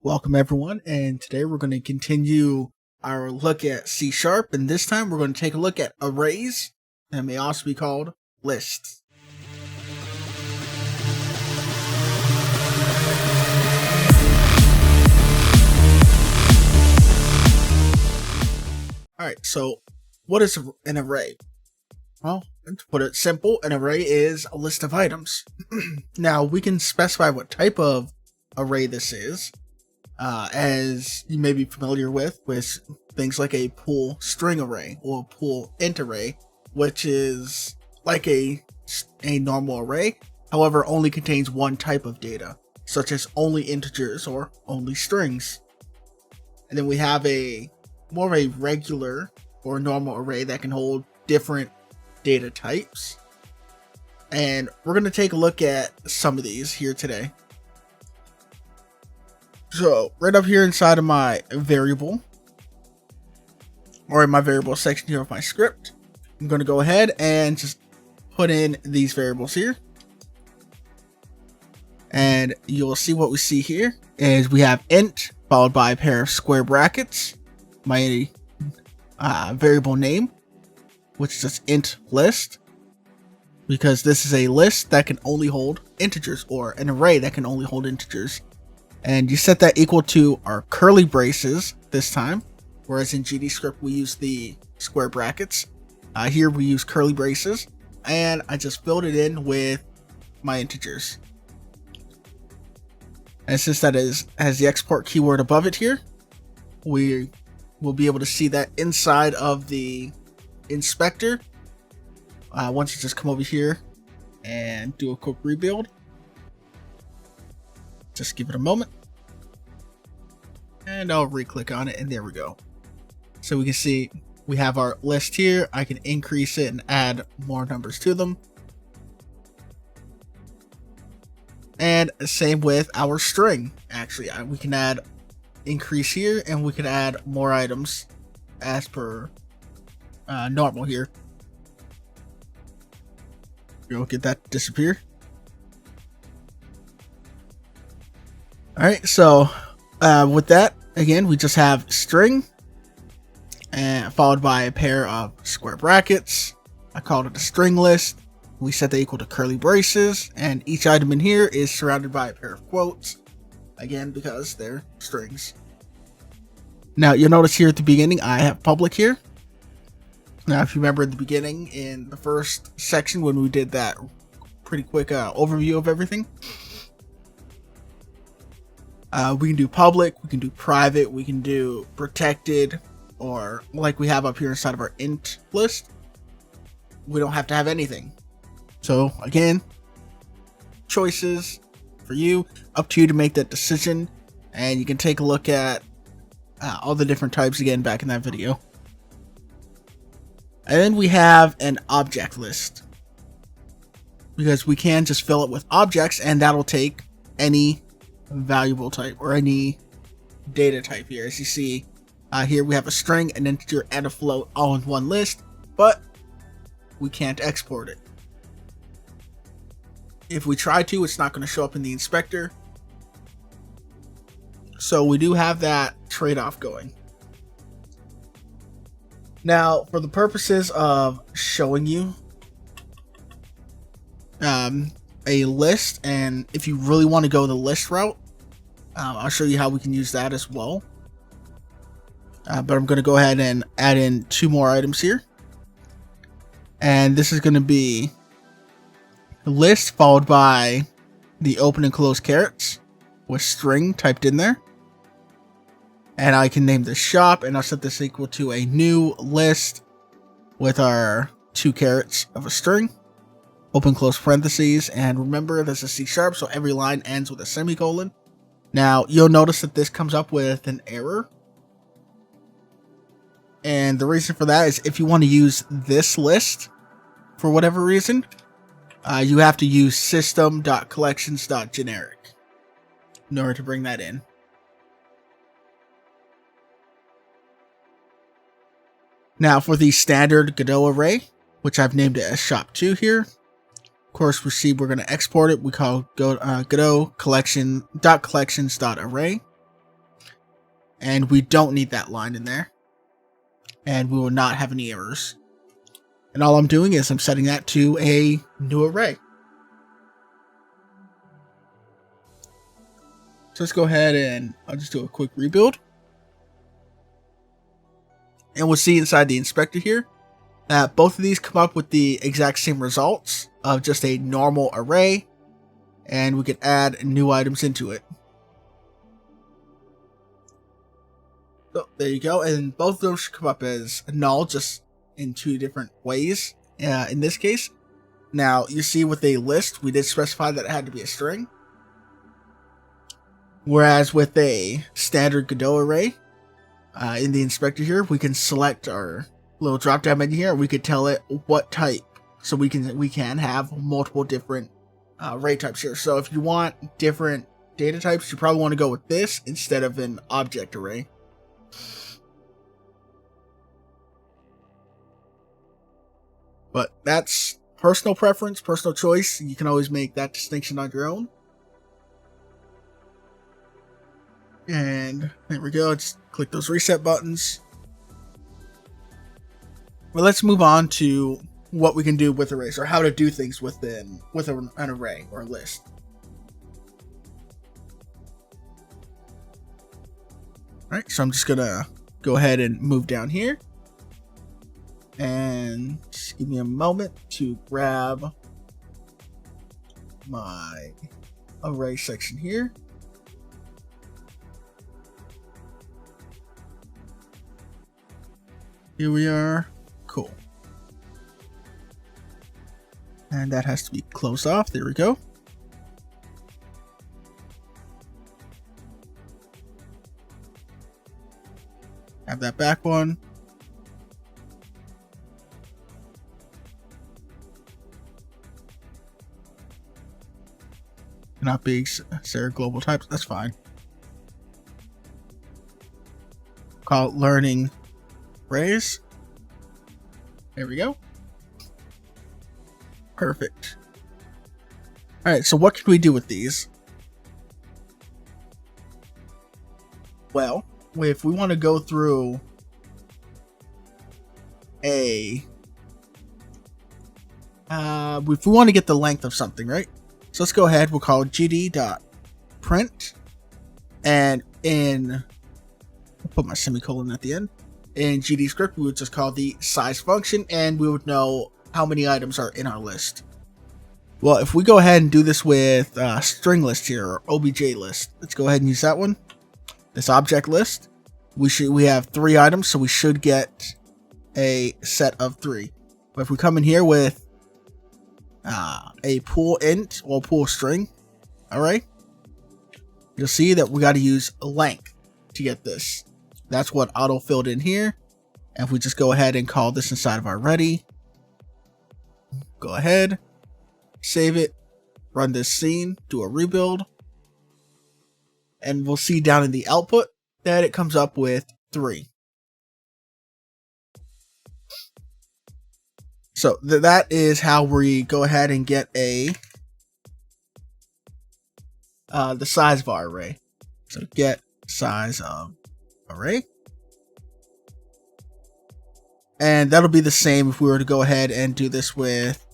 Welcome everyone, and today we're going to continue our look at C#, and this time we're going to take a look at arrays, and may also be called lists. Alright, so what is an array? Well, to put it simple, an array is a list of items. Now, we can specify what type of array this is. As you may be familiar with things like a pool string array or pool int array, which is like a normal array, however only contains one type of data, such as only integers or only strings. And then we have a more of a regular or normal array that can hold different data types. And we're going to take a look at some of these here today. So right up here inside of my variable, or in my variable section here of my script, I'm going to go ahead and just put in these variables here. And you'll see what we see here is we have int followed by a pair of square brackets, my variable name, which is just int list, because this is a list that can only hold integers, or an array that can only hold integers. And you set that equal to our curly braces this time, whereas in GDScript we use the square brackets. Here we use curly braces, and I just filled it in with my integers. And since that has the export keyword above it here, we will be able to see that inside of the inspector. Once you just come over here and do a quick rebuild. Just give it a moment, and I'll re-click on it, and there we go. So we can see we have our list here. I can increase it and add more numbers to them. And same with our string. Actually, we can add increase here, and we can add more items as per normal here. You'll get that to disappear. Alright, so with that, again, we just have string and followed by a pair of square brackets. I called it a string list. We set that equal to curly braces, and each item in here is surrounded by a pair of quotes, again because they're strings. Now you'll notice here at the beginning I have public here. Now if you remember at the beginning in the first section when we did that pretty quick overview of everything, we can do public, we can do private, we can do protected, or like we have up here inside of our int list, we don't have to have anything. So again, choices for you, up to you to make that decision, and you can take a look at all the different types again back in that video. And then we have an object list, because we can just fill it with objects, and that'll take any valuable type or any data type here. As you see here, we have a string, an integer, and a float all in one list, but we can't export it. If we try to, it's not going to show up in the inspector. So we do have that trade-off going. Now, for the purposes of showing you a list, and if you really want to go the list route, I'll show you how we can use that as well. But I'm going to go ahead and add in two more items here. And this is going to be a list followed by the open and close carets with string typed in there. And I can name this shop, and I'll set this equal to a new list with our two carets of a string. Open close parentheses, and remember this is C#, so every line ends with a semicolon. Now you'll notice that this comes up with an error, and the reason for that is if you want to use this list for whatever reason, you have to use system.collections.generic in order to bring that in. Now for the standard Godot array, which I've named it as shop2 here, of course we're going to export it. We call Godot collections.array. And we don't need that line in there. And we will not have any errors. And all I'm doing is I'm setting that to a new array. So let's go ahead and I'll just do a quick rebuild. And we'll see inside the inspector here that both of these come up with the exact same results of just a normal array. And we could add new items into it. So there you go. And both of those should come up as null, just in two different ways in this case. Now you see with a list, we did specify that it had to be a string. Whereas with a standard Godot array, in the inspector here, we can select our little drop down menu here. We could tell it what type. So we can have multiple different array types here. So if you want different data types, you probably want to go with this instead of an object array. But that's personal preference, personal choice. You can always make that distinction on your own. And there we go. Just click those reset buttons. Well, let's move on to what we can do with arrays, or how to do things with an array or a list. Alright, so I'm just gonna go ahead and move down here. And just give me a moment to grab my array section here. Here we are. Cool. And that has to be closed off. There we go. Have that back one. Not big Sarah global types. That's fine. Call it learning arrays. There we go. Perfect. Alright, so what can we do with these? Well, if we want to go through if we want to get the length of something, right? So let's go ahead, we'll call it gd.print, and I'll put my semicolon at the end. In GDScript, we would just call the size function, and we would know how many items are in our list. Well, if we go ahead and do this with string list here, or obj list, let's go ahead and use that one. This object list, we have 3 items, so we should get a set of 3. But if we come in here with a pool int or pool string, alright, you'll see that we got to use length to get this. That's what auto filled in here. And if we just go ahead and call this inside of our ready, go ahead, save it, run this scene, do a rebuild, and we'll see down in the output that it comes up with 3. So that is how we go ahead and get the size of our array. So get size of array. And that'll be the same if we were to go ahead and do this with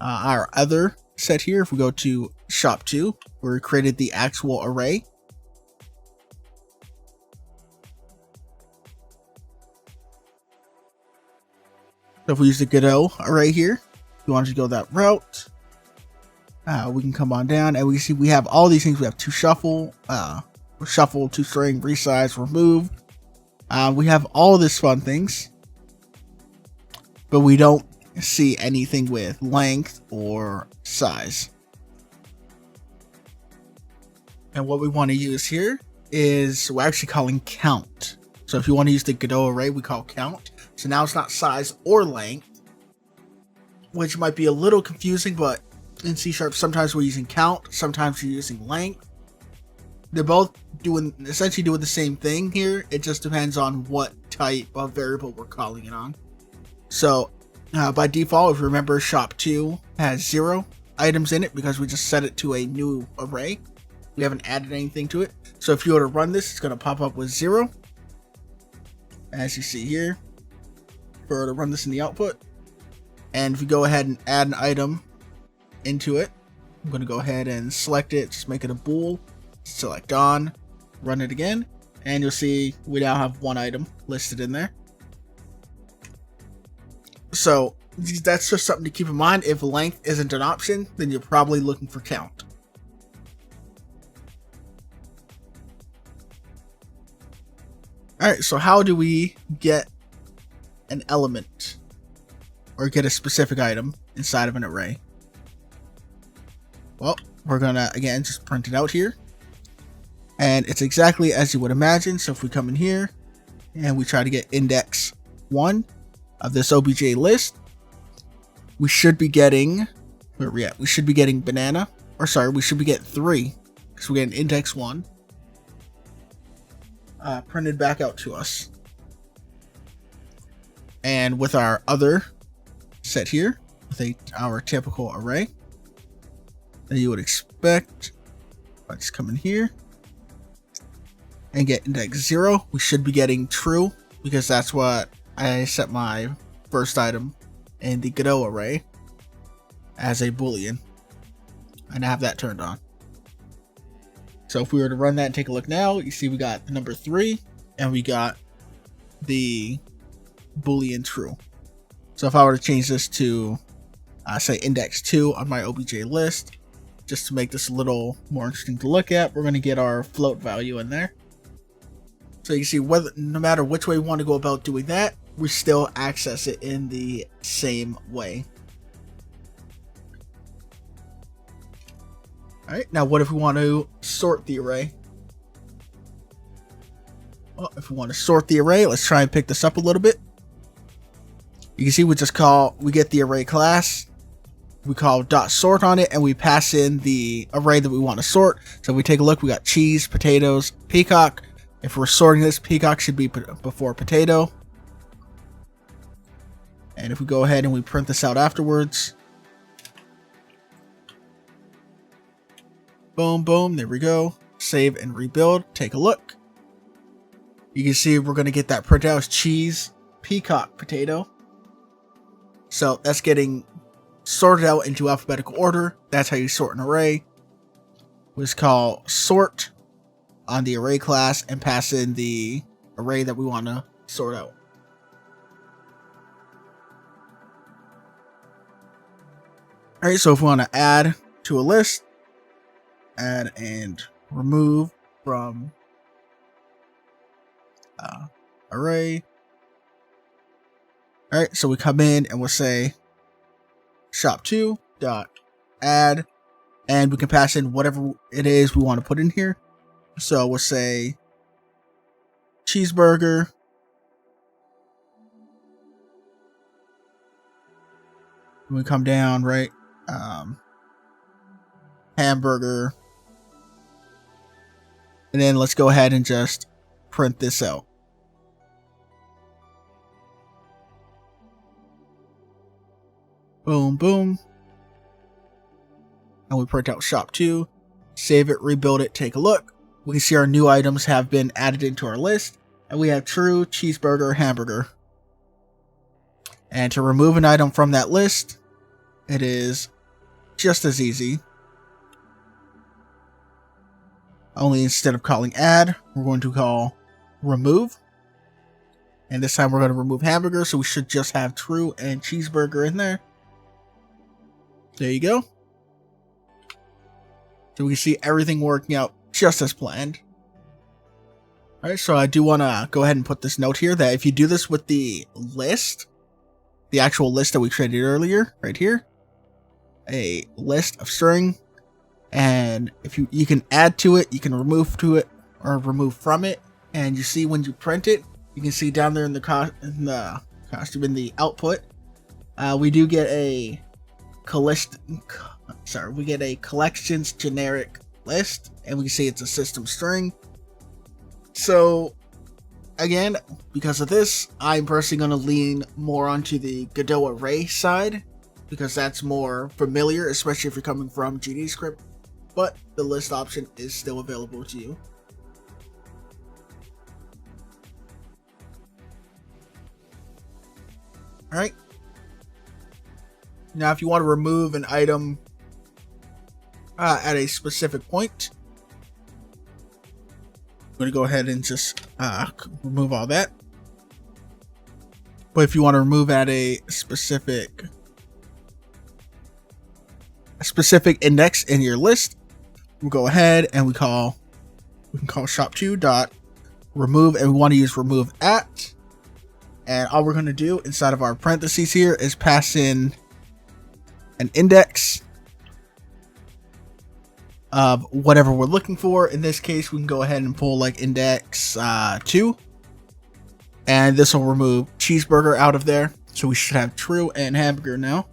our other set here. If we go to shop 2, where we created the actual array. So if we use the Godot array here, if we want to go that route, we can come on down and we see we have all these things. We have to shuffle, to string, resize, remove. We have all this fun things, but we don't see anything with length or size. And what we want to use here is we're actually calling count. So if you want to use the Godot array, we call count. So now it's not size or length, which might be a little confusing, but in C# sometimes we're using count, sometimes you're using length. They're both essentially doing the same thing here. It just depends on what type of variable we're calling it on. So by default, if you remember, shop 2 has 0 items in it because we just set it to a new array. We haven't added anything to it. So if you were to run this, it's going to pop up with 0. As you see here. If we were to run this in the output. And if you go ahead and add an item into it, I'm going to go ahead and select it. Just make it a bool. Select on. Run it again. And you'll see we now have 1 item listed in there. So that's just something to keep in mind. If length isn't an option, then you're probably looking for count. Alright, so how do we get an element or get a specific item inside of an array? Well, we're gonna again just print it out here. And it's exactly as you would imagine. So if we come in here and we try to get index 1 of this obj list, we should be getting, where are we at? We should be getting banana, or sorry, we should be getting 3 because we get an index 1 printed back out to us. And with our other set here, with our typical array that you would expect, let's come in here and get index 0. We should be getting true because that's what I set my first item in the Godot array as a boolean, and I have that turned on. So if we were to run that and take a look now, you see we got the number 3 and we got the boolean true. So if I were to change this to say index 2 on my obj list, just to make this a little more interesting to look at, we're going to get our float value in there. So you see, whether no matter which way we want to go about doing that, we still access it in the same way. Alright, now what if we want to sort the array? Well, if we want to sort the array, let's try and pick this up a little bit. You can see we get the array class, we call .sort on it, and we pass in the array that we want to sort. So if we take a look, we got cheese, potatoes, peacock. If we're sorting this, peacock should be before potato. And if we go ahead and we print this out afterwards, boom, boom, there we go. Save and rebuild. Take a look. You can see we're going to get that print out as cheese, peacock, potato. So that's getting sorted out into alphabetical order. That's how you sort an array. It's called sort on the array class and pass in the array that we want to sort out. Alright, so if we want to add to a list, add and remove from array. Alright, so we come in and we'll say shop2 dot add, and we can pass in whatever it is we want to put in here. So we'll say cheeseburger, when we come down, right, hamburger, and then let's go ahead and just print this out. Boom, boom. And we print out shop2, save it, rebuild it, take a look. We can see our new items have been added into our list, and we have true, cheeseburger, hamburger. And to remove an item from that list, it is just as easy. Only instead of calling add, we're going to call remove. And this time we're going to remove hamburger, so we should just have true and cheeseburger in there. There you go. So we can see everything working out just as planned. Alright, so I do want to go ahead and put this note here that if you do this with the list, the actual list that we created earlier, right here, a list of string, and if you can add to it, you can remove to it, or remove from it, and you see when you print it, you can see down there in the output, we do get a collections generic list, and we can see it's a system string. So again, because of this, I'm personally going to lean more onto the Godot array side, because that's more familiar, especially if you're coming from GDScript. but the list option is still available to you. All right. Now, if you want to remove an item at a specific point, I'm going to go ahead and just remove all that. But if you want to remove at a specific index in your list, we'll go ahead and we can call shop2.remove, and we want to use remove at. And all we're going to do inside of our parentheses here is pass in an index of whatever we're looking for. In this case, we can go ahead and pull like index 2. And this will remove cheeseburger out of there. So we should have true and hamburger now.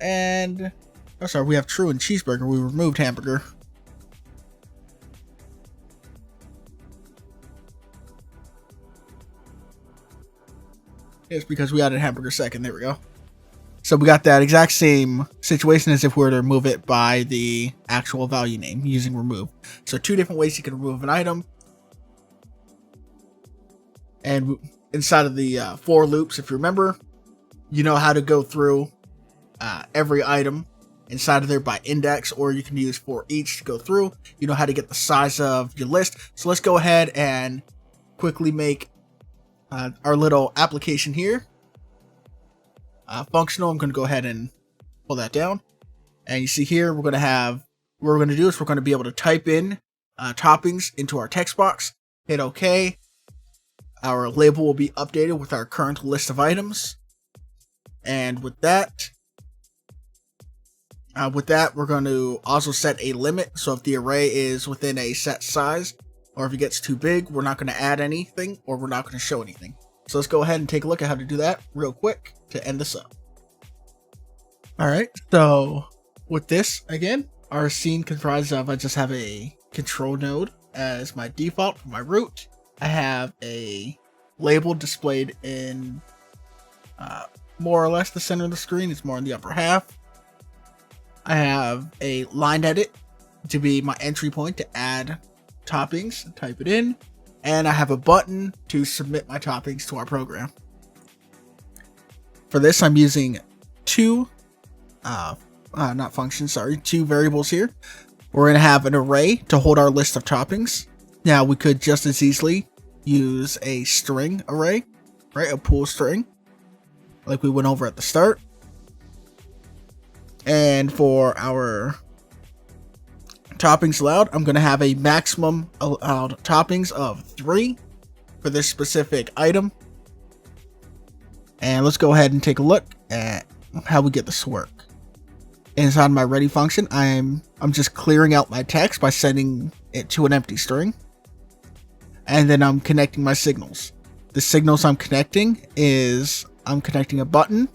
And, oh sorry, we have true and cheeseburger. We removed hamburger. It's because we added hamburger second. There we go. So we got that exact same situation as if we were to remove it by the actual value name using remove. So 2 different ways you can remove an item. And inside of the for loops, if you remember, you know how to go through every item inside of there by index, or you can use for each to go through. You know how to get the size of your list. So let's go ahead and quickly make our little application here functional. I'm going to go ahead and pull that down. And you see here, we're going to do is we're going to be able to type in toppings into our text box, hit OK. Our label will be updated with our current list of items. And with that, we're going to also set a limit. So if the array is within a set size, or if it gets too big, we're not going to add anything, or we're not going to show anything. So let's go ahead and take a look at how to do that real quick to end this up. All right, so with this, again, our scene comprises of, I just have a control node as my default for my root. I have a label displayed in more or less the center of the screen. It's more in the upper half. I have a line edit to be my entry point to add toppings, type it in, and I have a button to submit my toppings to our program. For this, I'm using two variables here. We're going to have an array to hold our list of toppings. Now, we could just as easily use a string array, right? A pool string, like we went over at the start. And for our toppings allowed, I'm going to have a maximum allowed toppings of 3 for this specific item. And let's go ahead and take a look at how we get this to work. Inside my ready function, I'm just clearing out my text by sending it to an empty string. And then I'm connecting my signals. The signals I'm connecting is I'm connecting a button.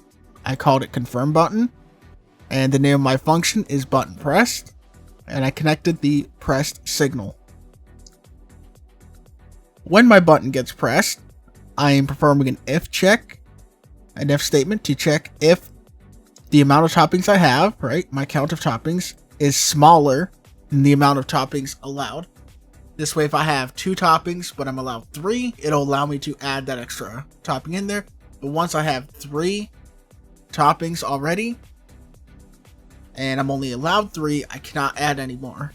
I called it confirm button. And the name of my function is button pressed. And I connected the pressed signal. When my button gets pressed, I am performing an if check, an if statement to check if the amount of toppings I have, right, my count of toppings, is smaller than the amount of toppings allowed. This way, if I have 2 toppings, but I'm allowed 3, it'll allow me to add that extra topping in there. But once I have 3 toppings already, and I'm only allowed 3, I cannot add any more.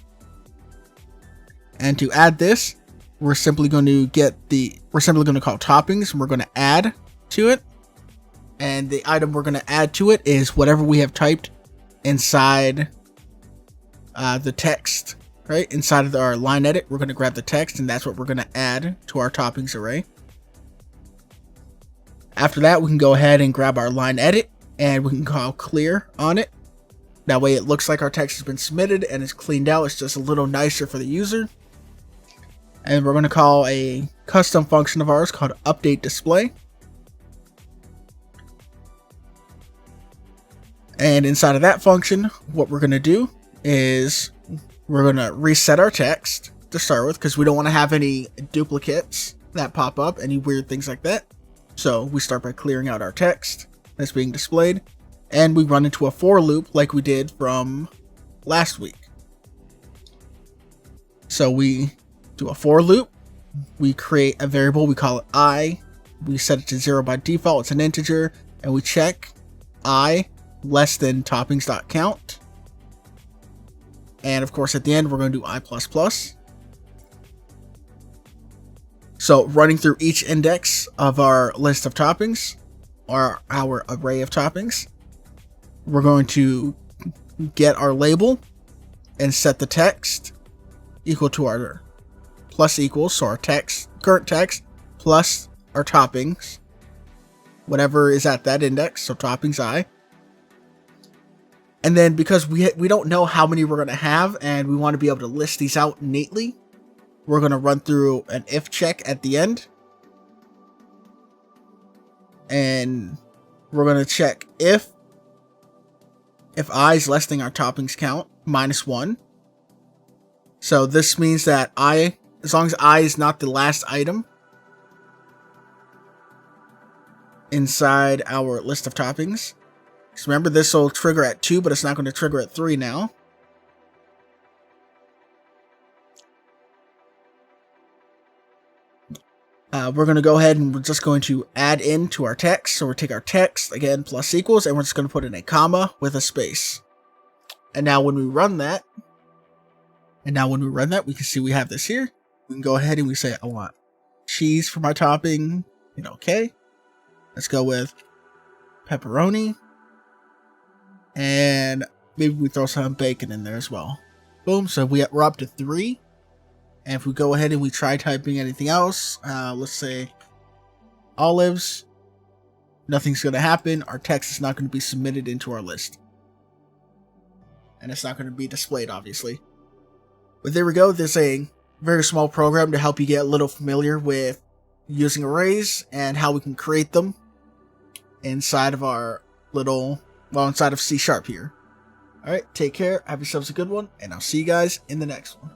And to add this, we're simply going to call toppings, and we're going to add to it. And the item we're going to add to it is whatever we have typed inside the text, right? Inside of our line edit, we're going to grab the text, and that's what we're going to add to our toppings array. After that, we can go ahead and grab our line edit, and we can call clear on it. That way it looks like our text has been submitted and it's cleaned out. It's just a little nicer for the user. And we're going to call a custom function of ours called update display. And inside of that function, what we're going to do is we're going to reset our text to start with, because we don't want to have any duplicates that pop up, any weird things like that. So we start by clearing out our text that's being displayed. and we run into a for loop like we did from last week. So we do a for loop, we create a variable, we call it I, we set it to 0 by default, it's an integer, and we check I less than toppings.count. And of course at the end we're going to do I++. So running through each index of our list of toppings, or our array of toppings, we're going to get our label and set the text equal to our plus equals, so our text, current text, plus our toppings, whatever is at that index, so toppings I. And then because we don't know how many we're going to have and we want to be able to list these out neatly, we're going to run through an if check at the end. And we're going to check if I is less than our toppings count, -1. So this means that I, as long as I is not the last item inside our list of toppings. So remember, this will trigger at 2, but it's not going to trigger at 3 now. We're going to go ahead and we're just going to add in to our text. So we'll take our text, again, plus equals, and we're just going to put in a comma with a space. And now when we run that, we can see we have this here. We can go ahead and we say, I want cheese for my topping. Hit OK. Let's go with pepperoni. And maybe we throw some bacon in there as well. Boom. So we're up to 3. And if we go ahead and we try typing anything else, let's say olives, nothing's going to happen. Our text is not going to be submitted into our list. And it's not going to be displayed, obviously. But there we go. There's a very small program to help you get a little familiar with using arrays and how we can create them inside of our inside of C# here. Alright, take care, have yourselves a good one, and I'll see you guys in the next one.